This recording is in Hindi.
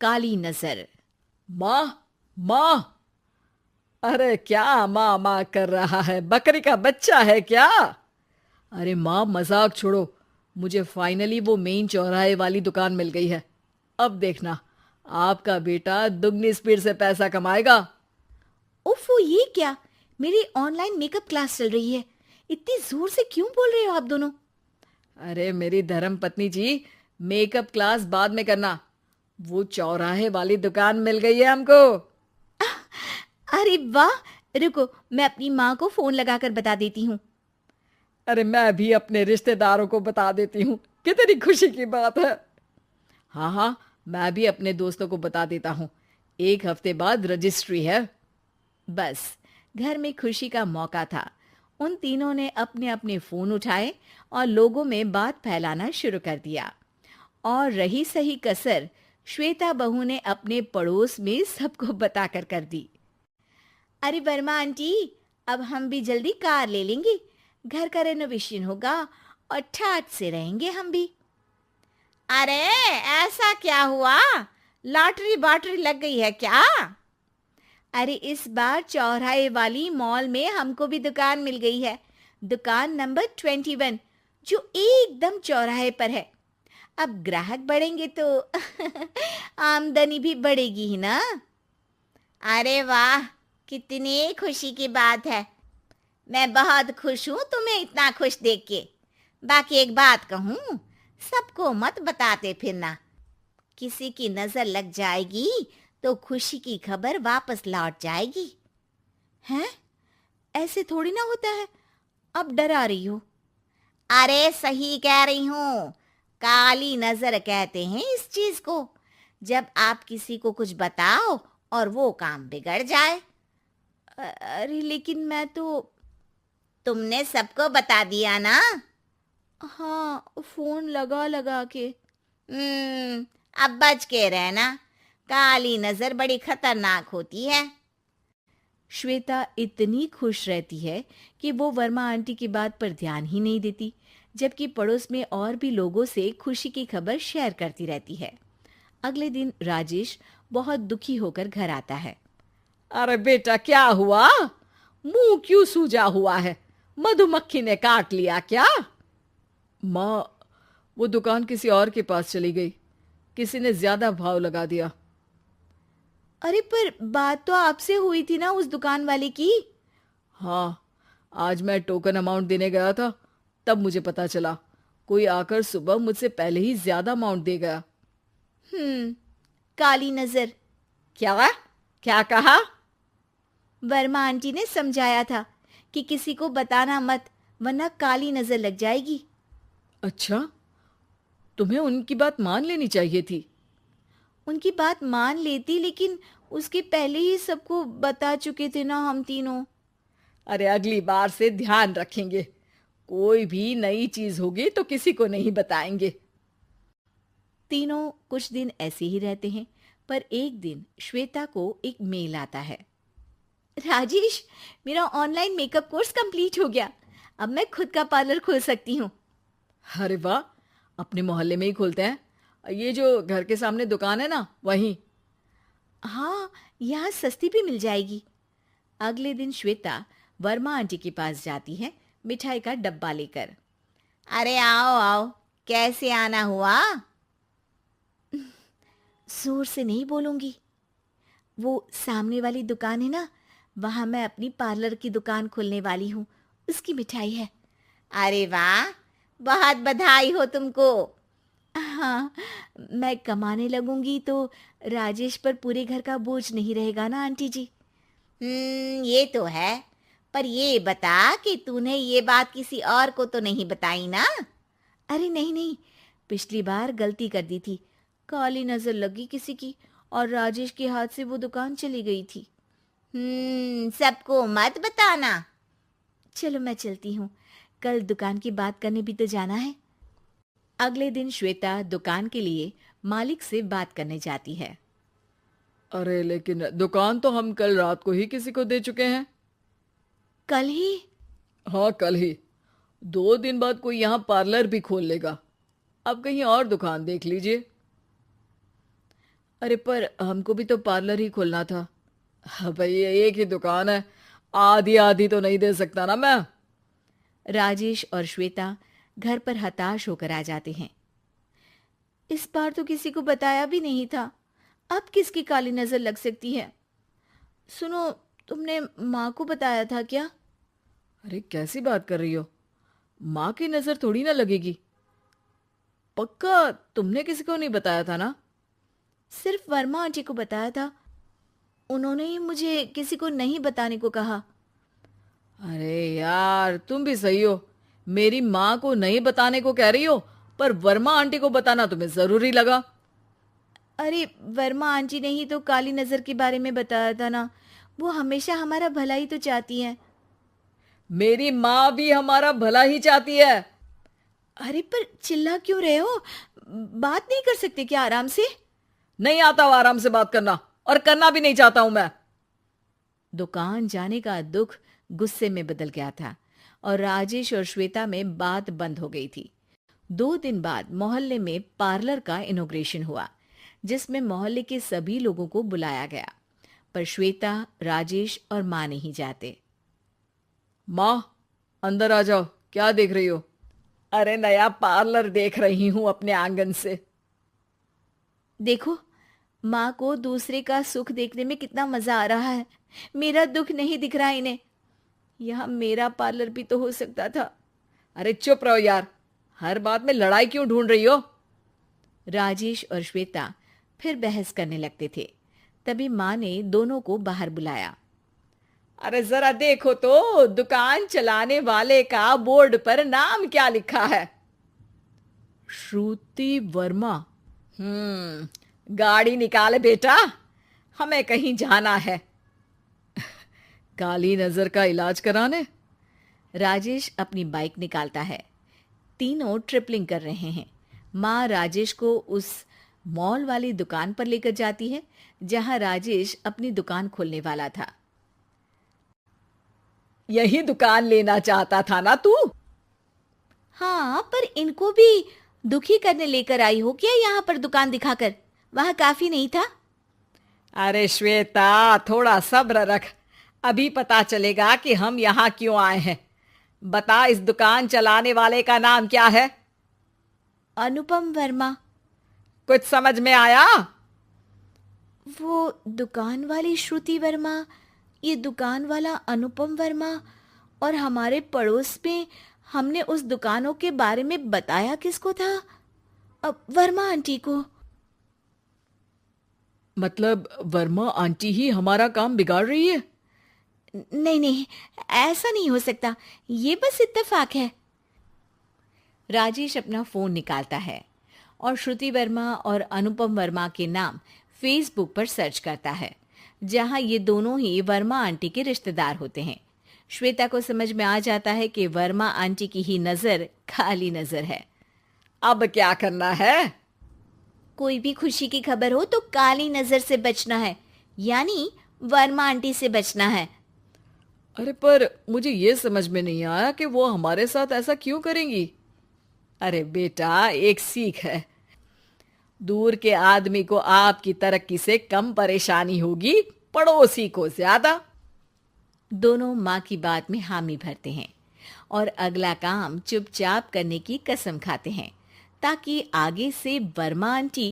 काली नजर। माँ, माँ। अरे क्या माँ माँ कर रहा है? बकरी का बच्चा है क्या? अरे माँ, मजाक छोड़ो। मुझे फाइनली वो मेन चौराहे वाली दुकान मिल गई है। अब देखना, आपका बेटा दुगनी स्पीड से पैसा कमाएगा। उफ़, ये क्या? मेरी ऑनलाइन मेकअप क्लास चल रही है। इतनी जोर से क्यों बोल रहे हो आप दोनों? अरे मेरी धर्म पत्नी जी, मेकअप क्लास बाद में करना। वो चौराहे वाली दुकान मिल गई है हमको। अरे वाह! रुको, मैं अपनी माँ को फोन लगाकर बता देती हूँ। अरे मैं भी अपने रिश्तेदारों को बता देती हूँ। कितनी खुशी की बात है। हाँ हाँ, मैं भी अपने दोस्तों को बता देता हूँ। 1 हफ्ते बाद रजिस्ट्री है। बस, घर में खुशी का मौका था। उन तीनों ने अपने अपने फोन उठाए और लोगों में बात फैलाना शुरू कर दिया। और रही सही कसर, श्वेता बहू ने अपने पड़ोस में सबको बताकर कर दी। अरे वर्मा आंटी, अब हम भी जल्दी कार ले लेंगे। घर का रेनोवेशन होगा और ठाट से रहेंगे हम भी। अरे, ऐसा क्या हुआ? लॉटरी बाटरी लग गई है क्या? अरे, इस बार चौराहे वाली मॉल में हमको भी दुकान मिल गई है। दुकान नंबर 21, जो एकदम चौराहे पर है। अब ग्राहक बढ़ेंगे तो आमदनी भी बढ़ेगी ही ना। अरे वाह, कितनी खुशी की बात है। मैं बहुत खुश हूँ तुम्हें इतना खुश देख के। बाकी एक बात कहूँ, सबको मत बताते फिरना। किसी की नजर लग जाएगी तो खुशी की खबर वापस लौट जाएगी। हैं? ऐसे थोड़ी ना होता है। अब डरा रही हो। अरे सही कह रही हूँ। काली नजर कहते हैं इस चीज को, जब आप किसी को कुछ बताओ और वो काम बिगड़ जाए। अरे लेकिन मैं तो। तुमने सबको बता दिया ना? हाँ, फोन लगा लगा के। हम्म, अब बच के रहना। काली नजर बड़ी खतरनाक होती है। श्वेता इतनी खुश रहती है कि वो वर्मा आंटी की बात पर ध्यान ही नहीं देती, जबकि पड़ोस में और भी लोगों से खुशी की खबर शेयर करती रहती है। अगले दिन राजेश बहुत दुखी होकर घर आता है। अरे बेटा, क्या हुआ? मुंह क्यों सूजा हुआ है? मधुमक्खी ने काट लिया क्या? माँ, वो दुकान किसी और के पास चली गई। किसी ने ज्यादा भाव लगा दिया। अरे पर बात तो आपसे हुई थी ना उस दुकान वाले की। हाँ, आज मैं टोकन अमाउंट देने गया था, तब मुझे पता चला। कोई आकर सुबह मुझसे पहले ही ज्यादा अमाउंट दे गया। हम्म, काली नजर। क्या? क्या कहा? वर्मा आंटी ने समझाया था कि किसी को बताना मत, वरना काली नजर लग जाएगी। अच्छा, तुम्हें उनकी बात मान लेनी चाहिए थी। उनकी बात मान लेती, लेकिन उसके पहले ही सबको बता चुके थे ना हम तीनों। अरे अगली बार से ध्यान रखेंगे। कोई भी नई चीज होगी तो किसी को नहीं बताएंगे। तीनों कुछ दिन ऐसे ही रहते हैं, पर एक दिन श्वेता को एक मेल आता है। राजेश, मेरा ऑनलाइन मेकअप कोर्स कंप्लीट हो गया। अब मैं खुद का पार्लर खोल सकती हूँ। अरे वाह, अपने मोहल्ले में ही खोलते हैं। ये जो घर के सामने दुकान है ना, वहीं। हाँ, यहाँ सस्ती भी मिल जाएगी। अगले दिन श्वेता वर्मा आंटी के पास जाती है, मिठाई का डब्बा लेकर। अरे आओ आओ, कैसे आना हुआ? जोर से नहीं बोलूंगी। वो सामने वाली दुकान है ना, वहां मैं अपनी पार्लर की दुकान खोलने वाली हूँ। उसकी मिठाई है। अरे वाह, बहुत बधाई हो तुमको। हाँ, मैं कमाने लगूंगी तो राजेश पर पूरे घर का बोझ नहीं रहेगा ना आंटी जी। ये तो है। पर ये बता कि तूने ये बात किसी और को तो नहीं बताई ना? अरे नहीं नहीं, पिछली बार गलती कर दी थी। काली नजर लगी किसी की और राजेश के हाथ से वो दुकान चली गई थी। सबको मत बताना। चलो मैं चलती हूँ, कल दुकान की बात करने भी तो जाना है। अगले दिन श्वेता दुकान के लिए मालिक से बात करने जाती है। अरे लेकिन दुकान तो हम कल रात को ही किसी को दे चुके हैं। कल ही? हाँ, कल ही। 2 दिन बाद कोई यहाँ पार्लर भी खोल लेगा। अब कहीं और दुकान देख लीजिए। अरे पर हमको भी तो पार्लर ही खोलना था। हाँ भाई, ये एक ही दुकान है, आधी आधी तो नहीं दे सकता ना मैं। राजेश और श्वेता घर पर हताश होकर आ जाते हैं। इस बार तो किसी को बताया भी नहीं था, अब किसकी काली नजर लग सकती है। सुनो, तुमने माँ को बताया था क्या? अरे कैसी बात कर रही हो, माँ की नजर थोड़ी ना लगेगी। पक्का तुमने किसी को नहीं बताया था ना? सिर्फ वर्मा आंटी को बताया था, उन्होंने ही मुझे किसी को नहीं बताने को कहा। अरे यार, तुम भी सही हो। मेरी माँ को नहीं बताने को कह रही हो, पर वर्मा आंटी को बताना तुम्हें जरूरी लगा। अरे वर्मा आंटी ने ही तो काली नजर के बारे में बताया था ना, वो हमेशा हमारा भला ही तो चाहती है। मेरी माँ भी हमारा भला ही चाहती है। अरे पर चिल्ला क्यों रहे हो? बात नहीं कर सकते क्या आराम से? नहीं आता हो आराम से बात करना, और करना भी नहीं चाहता हूं मैं। दुकान जाने का दुख गुस्से में बदल गया था और राजेश और श्वेता में बात बंद हो गई थी। 2 दिन बाद मोहल्ले में पार्लर का इनॉग्रेशन हुआ, जिसमें मोहल्ले के सभी लोगों को बुलाया गया, पर श्वेता, राजेश और माँ नहीं जाते। माँ, अंदर आ जाओ, क्या देख रही हो? अरे नया पार्लर देख रही हूं अपने आंगन से। देखो, माँ को दूसरे का सुख देखने में कितना मजा आ रहा है, मेरा दुख नहीं दिख रहा इन्हें। यह मेरा पार्लर भी तो हो सकता था। अरे चुप रहो यार, हर बात में लड़ाई क्यों ढूंढ रही हो? राजेश और श्वेता फिर बहस करने लगते थे। तभी माँ ने दोनों को बाहर बुलाया। अरे जरा देखो तो, दुकान चलाने वाले का बोर्ड पर नाम क्या लिखा है? श्रुति वर्मा। गाड़ी निकाले बेटा, हमें कहीं जाना है। काली नजर का इलाज कराने? राजेश अपनी बाइक निकालता है। तीनों ट्रिपलिंग कर रहे हैं। माँ राजेश को उस मॉल वाली दुकान पर लेकर जाती है जहां राजेश अपनी दुकान खोलने वाला था। यही दुकान लेना चाहता था ना तू? हाँ, पर इनको भी दुखी करने लेकर आई हो क्या यहाँ पर दुकान दिखाकर? वहां काफी नहीं था? अरे श्वेता, थोड़ा सब्र रख, अभी पता चलेगा कि हम यहाँ क्यों आए हैं। बता, इस दुकान चलाने वाले का नाम क्या है? अनुपम वर्मा। कुछ समझ में आया? वो दुकान वाली श्रुति वर्मा, ये दुकान वाला अनुपम वर्मा, और हमारे पड़ोस में हमने उस दुकानों के बारे में बताया किसको था? अब वर्मा आंटी को। मतलब वर्मा आंटी ही हमारा काम बिगाड़ रही है? नहीं नहीं, ऐसा नहीं हो सकता, ये बस इत्तेफाक है। राजेश अपना फोन निकालता है और श्रुति वर्मा और अनुपम वर्मा के नाम फेसबुक पर सर्च करता है, जहां ये दोनों ही वर्मा आंटी के रिश्तेदार होते हैं। श्वेता को समझ में आ जाता है कि वर्मा आंटी की ही नजर काली नजर है। अब क्या करना है? कोई भी खुशी की खबर हो तो काली नजर से बचना है, यानी वर्मा आंटी से बचना है। अरे पर मुझे ये समझ में नहीं आया कि वो हमारे साथ ऐसा क्यों करेंगी। अरे बेटा, एक सीख है, दूर के आदमी को आपकी तरक्की से कम परेशानी होगी, पड़ोसी को ज्यादा। दोनों माँ की बात में हामी भरते हैं और अगला काम चुपचाप करने की कसम खाते हैं, ताकि आगे से वर्मा आंटी